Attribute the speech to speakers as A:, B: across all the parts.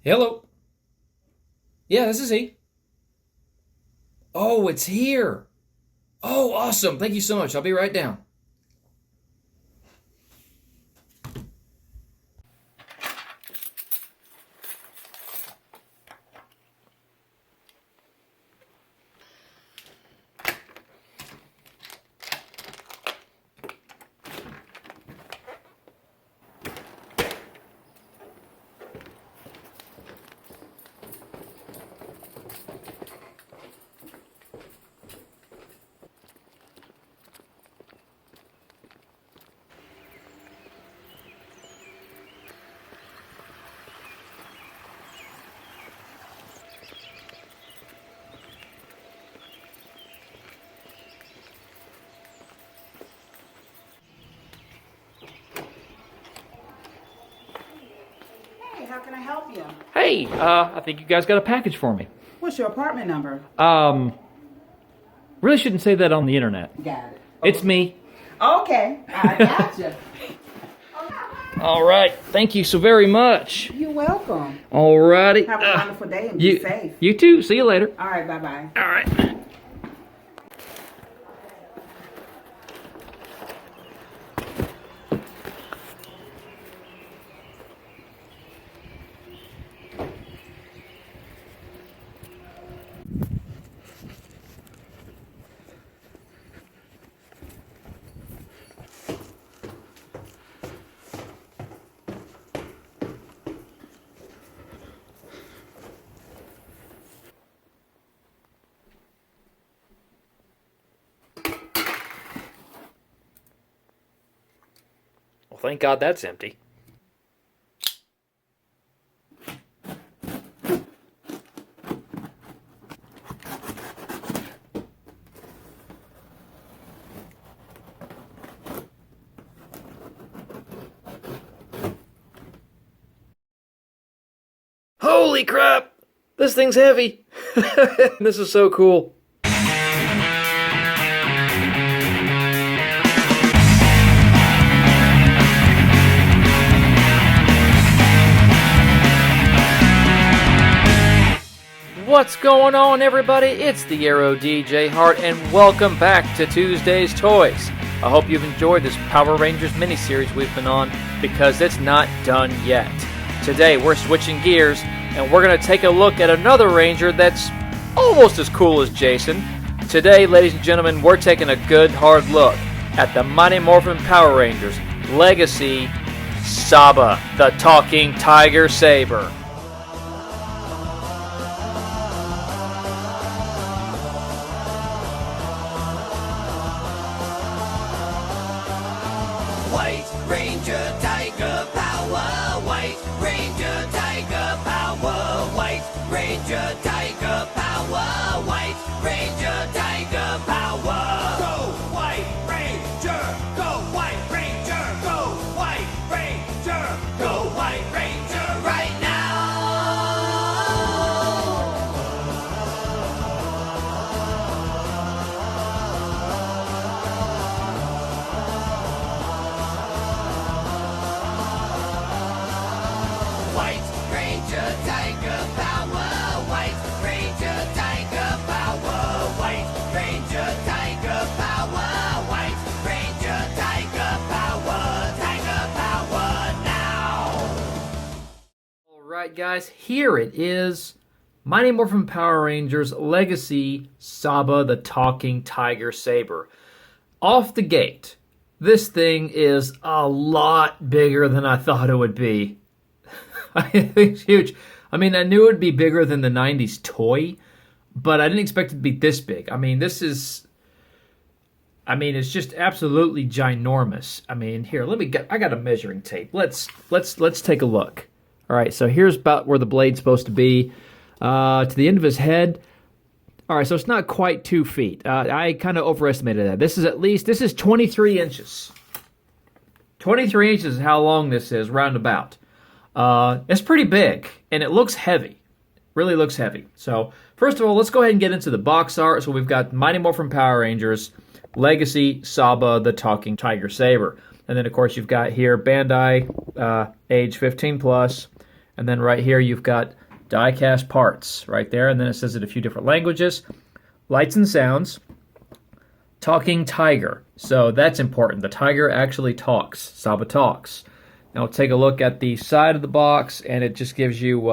A: Hello. Yeah, this is he. Oh, it's here. Oh, awesome. Thank you so much. I'll be right down.
B: Hey, how can I help you?
A: Hey, I think you guys got a package for me.
B: What's your apartment number?
A: Really shouldn't say that on the internet.
B: Got it.
A: It's me.
B: Okay, I gotcha.
A: All right. Thank you so very much.
B: You're welcome.
A: All righty.
B: Have a wonderful day and be safe.
A: You too. See you later.
B: All right, bye-bye.
A: All right. Well, thank God that's empty. Holy crap! This thing's heavy. This is so cool. What's going on, everybody? It's the Arrow DJ Hart, and welcome back to Tuesday's Toys. I hope you've enjoyed this Power Rangers mini-series we've been on, because it's not done yet. Today, we're switching gears, and we're going to take a look at another Ranger that's almost as cool as Jason. Today, ladies and gentlemen, we're taking a good hard look at the Mighty Morphin Power Rangers Legacy Saba, the Talking Tiger Saber.
C: White Ranger Tiger Power, White Ranger Tiger Power, White Ranger Tiger Power, White Ranger Tiger Power. Go White Ranger, go White Ranger, go White Ranger, go White Ranger right now. White Ranger Tiger Power, White Ranger Tiger Power, White Ranger Tiger Power, White Ranger Tiger Power now.
A: Alright guys, here it is. Mighty Morphin Power Rangers Legacy Saba, the Talking Tiger Saber. Off the gate, this thing is a lot bigger than I thought it would be. I think it's huge. I mean, I knew it would be bigger than the 90s toy, but I didn't expect it to be this big. I mean, it's just absolutely ginormous. I mean, here, I got a measuring tape. Let's take a look. All right, so here's about where the blade's supposed to be. To the end of his head. All right, so it's not quite 2 feet. I kind of overestimated that. This is 23 inches. 23 inches is how long this is, roundabout. It's pretty big, and it looks heavy. Really looks heavy. So, first of all, let's go ahead and get into the box art. So we've got Mighty Morphin Power Rangers, Legacy, Saba, the Talking Tiger Saber. And then, of course, you've got here Bandai, age 15+. And then right here you've got die-cast parts right there, and then it says it a few different languages. Lights and sounds. Talking tiger. So that's important. The tiger actually talks. Saba talks. Now take a look at the side of the box, and it just gives you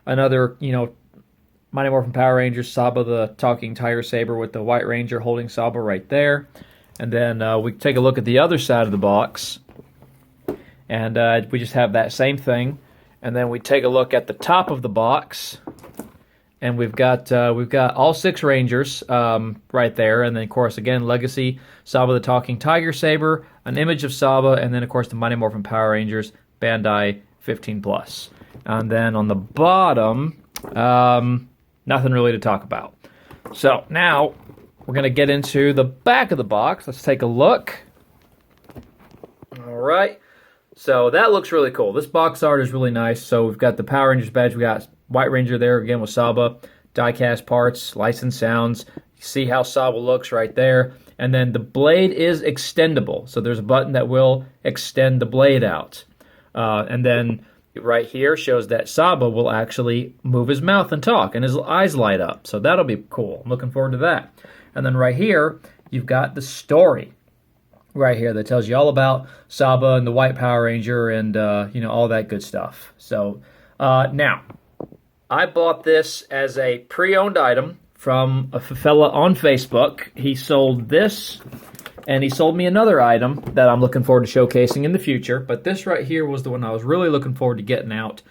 A: another, Mighty Morphin Power Rangers, Saba the talking Tiger Saber with the White Ranger holding Saba right there. And then we take a look at the other side of the box, and we just have that same thing. And then we take a look at the top of the box, and we've got all 6 Rangers right there. And then, of course, again, Legacy, Saba the talking Tiger Saber, an image of Saba, and then, of course, the Mighty Morphin Power Rangers, Bandai 15+. And then on the bottom, nothing really to talk about. So now we're going to get into the back of the box. Let's take a look. All right. So that looks really cool. This box art is really nice. So we've got the Power Rangers badge. We got White Ranger there again with Saba. Die-cast parts, lights and sounds. You see how Saba looks right there. And then the blade is extendable. So there's a button that will extend the blade out. And then right here shows that Saba will actually move his mouth and talk, and his eyes light up. So that'll be cool. I'm looking forward to that. And then right here, you've got the story right here that tells you all about Saba and the White Power Ranger and, all that good stuff. So now, I bought this as a pre-owned item from a fella on Facebook. He sold this, and he sold me another item that I'm looking forward to showcasing in the future. But this right here was the one I was really looking forward to getting out.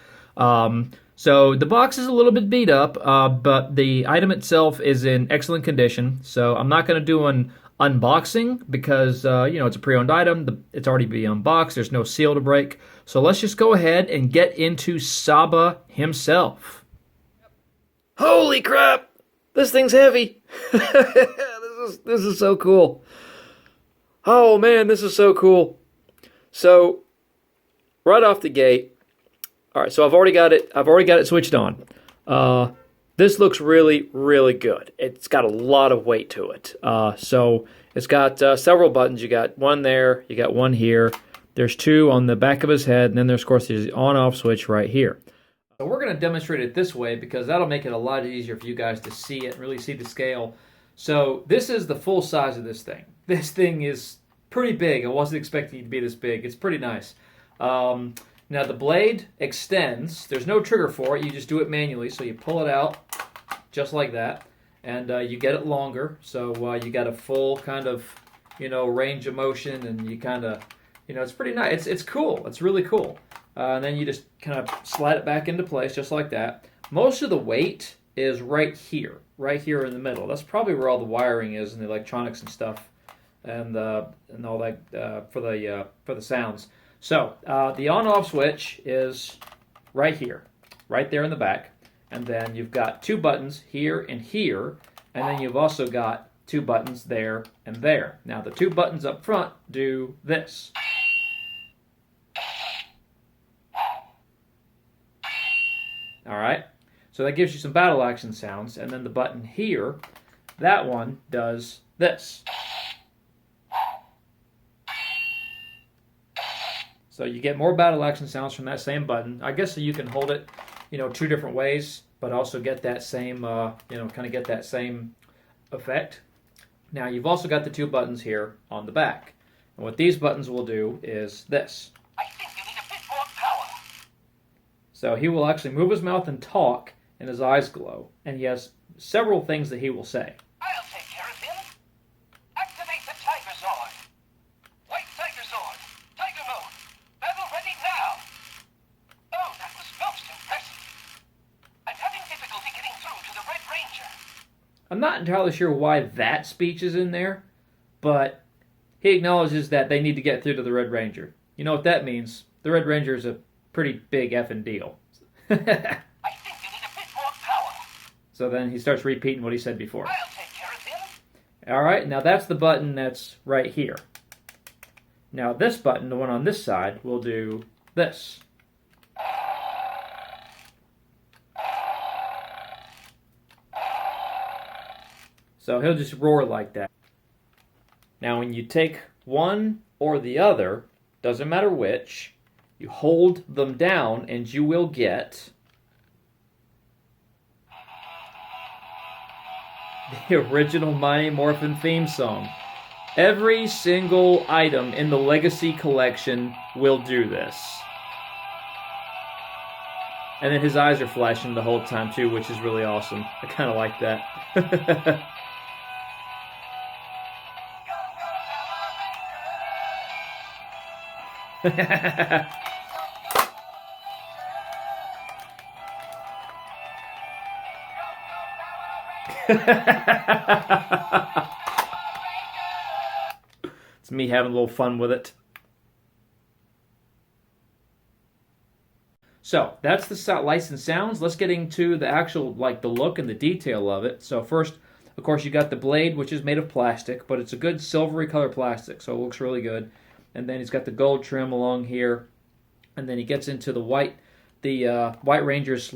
A: So the box is a little bit beat up, but the item itself is in excellent condition. So I'm not going to do an unboxing because, it's a pre-owned item. It's already been unboxed. There's no seal to break. So let's just go ahead and get into Saba himself. Holy crap! This thing's heavy. This is so cool. Oh man, this is so cool. So right off the gate, all right. So I've already got it switched on. This looks really, really good. It's got a lot of weight to it. So it's got several buttons. You got one there. You got one here. There's 2 on the back of his head, and then there's, of course, the on-off switch right here. So we're going to demonstrate it this way because that'll make it a lot easier for you guys to see it and really see the scale. So this is the full size of this thing. This thing is pretty big. I wasn't expecting it to be this big. It's pretty nice. Now the blade extends. There's no trigger for it. You just do it manually. So you pull it out just like that, and you get it longer. So you got a full kind of, range of motion, and you kind of, it's pretty nice. It's cool. It's really cool. And then you just kind of slide it back into place just like that. Most of the weight is right here in the middle. That's probably where all the wiring is and the electronics and stuff, and all that for the sounds. So the on-off switch is right here, right there in the back, and then you've got 2 buttons here, and then you've also got 2 buttons there and there. Now the 2 buttons up front do this. All right, so that gives you some battle action sounds, and then the button here, that one does this. So you get more battle action sounds from that same button. I guess so you can hold it, 2 different ways, but also get that same, kind of get that same effect. Now you've also got the 2 buttons here on the back, and what these buttons will do is this.
C: I think you need a bit more power.
A: So he will actually move his mouth and talk, and his eyes glow. And he has several things that he will say.
C: I'll take care of him. Activate the Tiger Zord. White Tiger Zord. Tiger mode. Battle ready now. Oh, that was most impressive. I'm having difficulty getting through to the Red Ranger.
A: I'm not entirely sure why that speech is in there, but he acknowledges that they need to get through to the Red Ranger. You know what that means? The Red Ranger is a pretty big effing deal.
C: I think you need a bit more power.
A: So then he starts repeating what he said before.
C: I'll take care of him.
A: All right, now that's the button that's right here. Now this button, the one on this side, will do this. So he'll just roar like that. Now when you take one or the other, doesn't matter which, You hold them down, and you will get the original Mighty Morphin theme song. Every single item in the Legacy Collection will do this. And then his eyes are flashing the whole time too, which is really awesome. I kind of like that. It's me having a little fun with it. So that's the licensed sounds. Let's get into the actual, like, the look and the detail of it. So first, of course, you got the blade, which is made of plastic, but it's a good silvery color plastic, so it looks really good. And then he's got the gold trim along here, and then he gets into the White Ranger's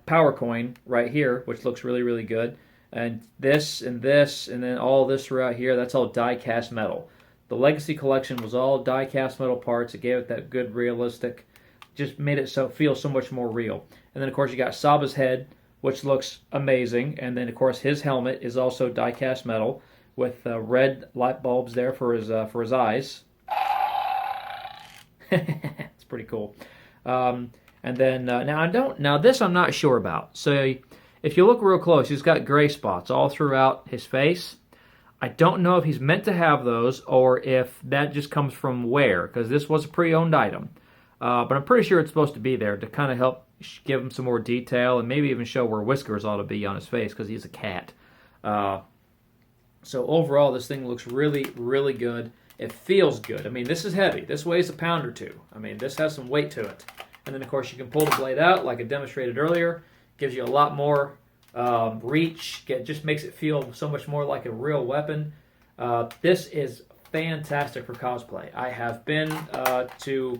A: power coin right here, which looks really, really good. And this, and then all this throughout here, that's all die-cast metal. The Legacy Collection was all die-cast metal parts. It gave it that good, realistic, just made it feel so much more real. And then, of course, you got Saba's head, which looks amazing. And then, of course, his helmet is also die-cast metal with red light bulbs there for his eyes. It's pretty cool. And then now this I'm not sure about. So if you look real close, he's got gray spots all throughout his face. I don't know if he's meant to have those or if that just comes from wear, because this was a pre-owned item. But I'm pretty sure it's supposed to be there to kind of help give him some more detail and maybe even show where whiskers ought to be on his face because he's a cat. So overall, this thing looks really, really good. It feels good. I mean, this is heavy. This weighs a pound or two. I mean, this has some weight to it. And then, of course, you can pull the blade out like I demonstrated earlier. Gives you a lot more reach. It just makes it feel so much more like a real weapon. This is fantastic for cosplay. I have been to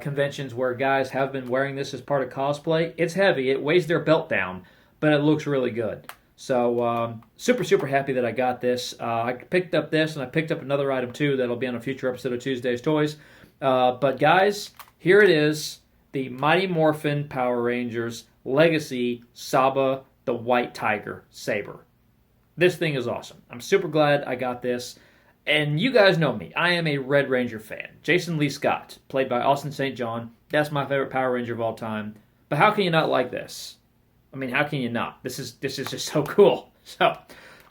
A: conventions where guys have been wearing this as part of cosplay. It's heavy. It weighs their belt down, but it looks really good. So super, super happy that I got this. I picked up this, and I picked up another item too that'll be on a future episode of Tuesday's Toys. But guys, here it is, the Mighty Morphin Power Rangers Legacy Saba the White Tiger Saber. This thing is awesome. I'm super glad I got this. And you guys know me. I am a Red Ranger fan. Jason Lee Scott, played by Austin St. John. That's my favorite Power Ranger of all time. But how can you not like this? I mean, how can you not? This is just so cool. So,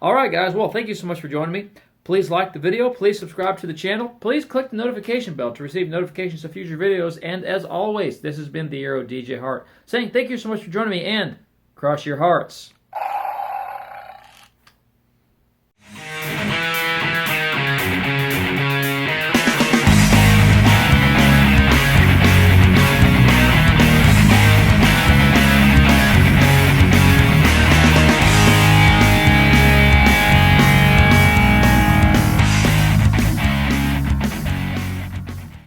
A: all right, guys. Well, thank you so much for joining me. Please like the video. Please subscribe to the channel. Please click the notification bell to receive notifications of future videos. And as always, this has been the Hero DJ Hart saying thank you so much for joining me and cross your hearts.